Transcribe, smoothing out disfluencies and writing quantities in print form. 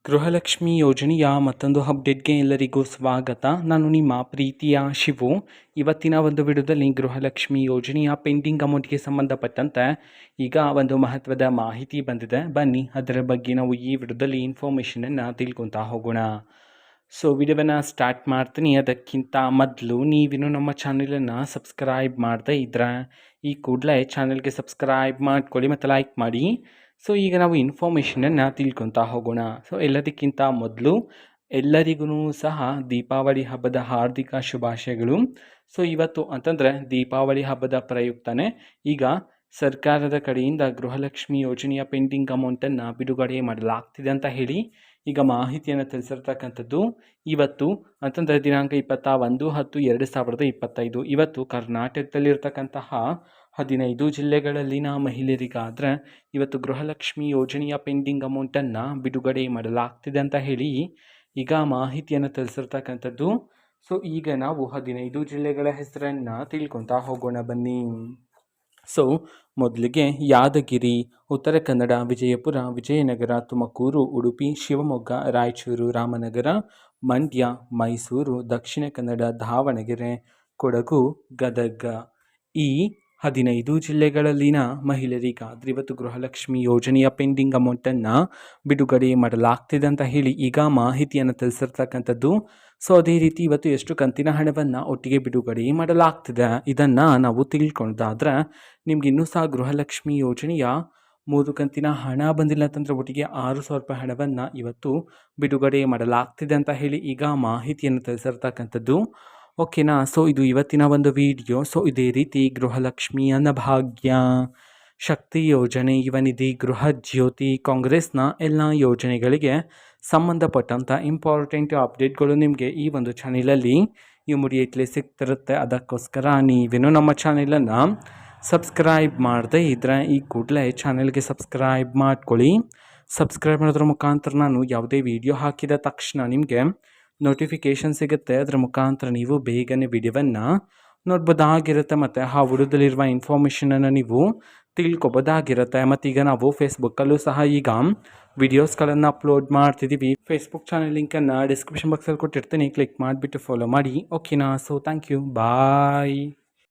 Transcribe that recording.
ಗೃಹಲಕ್ಷ್ಮಿ ಯೋಜನೆಯ ಮತ್ತೊಂದು ಅಪ್ಡೇಟ್ಗೆ ಎಲ್ಲರಿಗೂ ಸ್ವಾಗತ. ನಾನು ನಿಮ್ಮ ಪ್ರೀತಿಯ ಶಿವು. ಇವತ್ತಿನ ಒಂದು ವಿಡಿಯೋದಲ್ಲಿ ಗೃಹಲಕ್ಷ್ಮಿ ಯೋಜನೆಯ ಪೆಂಡಿಂಗ್ ಅಮೌಂಟ್ಗೆ ಸಂಬಂಧಪಟ್ಟಂತೆ ಈಗ ಒಂದು ಮಹತ್ವದ ಮಾಹಿತಿ ಬಂದಿದೆ. ಬನ್ನಿ ಅದರ ಬಗ್ಗೆ ನಾವು ಈ ವಿಡಿಯೋದಲ್ಲಿ ಇನ್ಫಾರ್ಮೇಷನನ್ನು ತಿಳ್ಕೊತಾ ಹೋಗೋಣ. ಸೊ ವಿಡಿಯೋವನ್ನು ಸ್ಟಾರ್ಟ್ ಮಾಡ್ತೀನಿ. ಅದಕ್ಕಿಂತ ಮೊದಲು ನೀವಿನ್ನು ನಮ್ಮ ಚಾನಲನ್ನು ಸಬ್ಸ್ಕ್ರೈಬ್ ಮಾಡದೇ ಇದ್ದರೆ ಈ ಕೂಡಲೇ ಚಾನಲ್ಗೆ ಸಬ್ಸ್ಕ್ರೈಬ್ ಮಾಡ್ಕೊಳ್ಳಿ ಮತ್ತು ಲೈಕ್ ಮಾಡಿ. ಸೊ ಈಗ ನಾವು ಇನ್ಫಾರ್ಮೇಷನನ್ನು ತಿಳ್ಕೊತಾ ಹೋಗೋಣ. ಸೊ ಎಲ್ಲದಕ್ಕಿಂತ ಮೊದಲು ಎಲ್ಲರಿಗೂ ಸಹ ದೀಪಾವಳಿ ಹಬ್ಬದ ಹಾರ್ದಿಕ ಶುಭಾಶಯಗಳು. ಸೊ ಇವತ್ತು ಅಂತಂದರೆ ದೀಪಾವಳಿ ಹಬ್ಬದ ಪ್ರಯುಕ್ತನೇ ಈಗ ಸರ್ಕಾರದ ಕಡೆಯಿಂದ ಗೃಹಲಕ್ಷ್ಮಿ ಯೋಜನೆಯ ಪೆಂಡಿಂಗ್ ಅಮೌಂಟನ್ನು ಬಿಡುಗಡೆ ಮಾಡಲಾಗ್ತಿದೆ ಅಂತ ಹೇಳಿ ಈಗ ಮಾಹಿತಿಯನ್ನು ತಿಳಿಸಿರ್ತಕ್ಕಂಥದ್ದು. ಇವತ್ತು ಅಂತಂದರೆ ದಿನಾಂಕ 21/10/2025 ಇವತ್ತು ಕರ್ನಾಟಕದಲ್ಲಿರ್ತಕ್ಕಂತಹ 15 ಜಿಲ್ಲೆಗಳಲ್ಲಿನ ಮಹಿಳೆಯರಿಗಾದರೆ ಇವತ್ತು ಗೃಹಲಕ್ಷ್ಮಿ ಯೋಜನೆಯ ಪೆಂಡಿಂಗ್ ಅಮೌಂಟನ್ನು ಬಿಡುಗಡೆ ಮಾಡಲಾಗ್ತಿದೆ ಅಂತ ಹೇಳಿ ಈಗ ಮಾಹಿತಿಯನ್ನು ತಿಳಿಸಿರ್ತಕ್ಕಂಥದ್ದು. ಸೊ ಈಗ ನಾವು 15 ಜಿಲ್ಲೆಗಳ ಹೆಸರನ್ನು ತಿಳ್ಕೊತಾ ಹೋಗೋಣ ಬನ್ನಿ. ಸೊ ಮೊದಲಿಗೆ ಯಾದಗಿರಿ, ಉತ್ತರ ಕನ್ನಡ, ವಿಜಯಪುರ, ವಿಜಯನಗರ, ತುಮಕೂರು, ಉಡುಪಿ, ಶಿವಮೊಗ್ಗ, ರಾಯಚೂರು, ರಾಮನಗರ, ಮಂಡ್ಯ, ಮೈಸೂರು, ದಕ್ಷಿಣ ಕನ್ನಡ, ದಾವಣಗೆರೆ, ಕೊಡಗು, ಗದಗ ಈ 15 ಜಿಲ್ಲೆಗಳಲ್ಲಿನ ಮಹಿಳೆಯರಿಗಾದರೆ ಇವತ್ತು ಗೃಹಲಕ್ಷ್ಮಿ ಯೋಜನೆಯ ಪೆಂಡಿಂಗ್ ಅಮೌಂಟನ್ನು ಬಿಡುಗಡೆ ಮಾಡಲಾಗ್ತಿದೆ ಅಂತ ಹೇಳಿ ಈಗ ಮಾಹಿತಿಯನ್ನು ತಿಳಿಸಿರ್ತಕ್ಕಂಥದ್ದು. ಸೊ ಅದೇ ರೀತಿ ಇವತ್ತು ಎಷ್ಟು ಕಂತಿನ ಹಣವನ್ನು ಒಟ್ಟಿಗೆ ಬಿಡುಗಡೆ ಮಾಡಲಾಗ್ತಿದೆ ಇದನ್ನು ನಾವು ತಿಳ್ಕೊಳ್ಳೋದಾದ್ರೆ ನಿಮ್ಗೆ ಇನ್ನೂ ಸಹ ಗೃಹಲಕ್ಷ್ಮಿ ಯೋಜನೆಯ 3 ಕಂತಿನ ಹಣ ಬಂದಿಲ್ಲ ಅಂತಂದರೆ ಒಟ್ಟಿಗೆ 6,000 ರೂಪಾಯಿ ಹಣವನ್ನು ಇವತ್ತು ಬಿಡುಗಡೆ ಮಾಡಲಾಗ್ತಿದೆ ಅಂತ ಹೇಳಿ ಈಗ ಮಾಹಿತಿಯನ್ನು ತಿಳಿಸಿರ್ತಕ್ಕಂಥದ್ದು. ಓಕೆನಾ. ಸೊ ಇದು ಇವತ್ತಿನ ಒಂದು ವಿಡಿಯೋ. ಸೊ ಇದೇ ರೀತಿ ಗೃಹಲಕ್ಷ್ಮಿ, ಅನ್ನಭಾಗ್ಯ, ಶಕ್ತಿ ಯೋಜನೆ, ಯುವನಿಧಿ, ಗೃಹ ಜ್ಯೋತಿ, ಕಾಂಗ್ರೆಸ್ನ ಎಲ್ಲ ಯೋಜನೆಗಳಿಗೆ ಸಂಬಂಧಪಟ್ಟಂಥ ಇಂಪಾರ್ಟೆಂಟ್ ಅಪ್ಡೇಟ್ಗಳು ನಿಮಗೆ ಈ ಒಂದು ಚಾನಲಲ್ಲಿ ಇಮಿಡಿಯೇಟ್ಲಿ ಸಿಗ್ತಿರುತ್ತೆ. ಅದಕ್ಕೋಸ್ಕರ ನೀವೇನು ನಮ್ಮ ಚಾನಲನ್ನು ಸಬ್ಸ್ಕ್ರೈಬ್ ಮಾಡದೇ ಇದ್ದರೆ ಈ ಕೂಡಲೇ ಚಾನಲ್ಗೆ ಸಬ್ಸ್ಕ್ರೈಬ್ ಮಾಡ್ಕೊಳ್ಳಿ. ಸಬ್ಸ್ಕ್ರೈಬ್ ಮಾಡೋದ್ರ ಮುಖಾಂತರ ನಾನು ಯಾವುದೇ ವಿಡಿಯೋ ಹಾಕಿದ ತಕ್ಷಣ ನಿಮಗೆ ನೋಟಿಫಿಕೇಷನ್ ಸಿಗುತ್ತೆ. ಅದರ ಮುಖಾಂತರ ನೀವು ಬೇಗನೆ ವಿಡಿಯೋವನ್ನು ನೋಡ್ಬೋದಾಗಿರುತ್ತೆ ಮತ್ತು ಆ ವಿಡಿಯೋದಲ್ಲಿರುವ ಇನ್ಫಾರ್ಮೇಷನನ್ನು ನೀವು ತಿಳ್ಕೊಬೋದಾಗಿರುತ್ತೆ. ಮತ್ತೀಗ ನಾವು ಫೇಸ್ಬುಕ್ಕಲ್ಲೂ ಸಹ ಈಗ ವಿಡಿಯೋಸ್ಗಳನ್ನು ಅಪ್ಲೋಡ್ ಮಾಡ್ತಿದ್ದೀವಿ. ಫೇಸ್ಬುಕ್ ಚಾನಲ್ ಲಿಂಕನ್ನು ಡಿಸ್ಕ್ರಿಪ್ಷನ್ ಬಾಕ್ಸಲ್ಲಿ ಕೊಟ್ಟಿರ್ತೀನಿ, ಕ್ಲಿಕ್ ಮಾಡಿಬಿಟ್ಟು ಫಾಲೋ ಮಾಡಿ. ಓಕೆನಾ. So thank you, bye.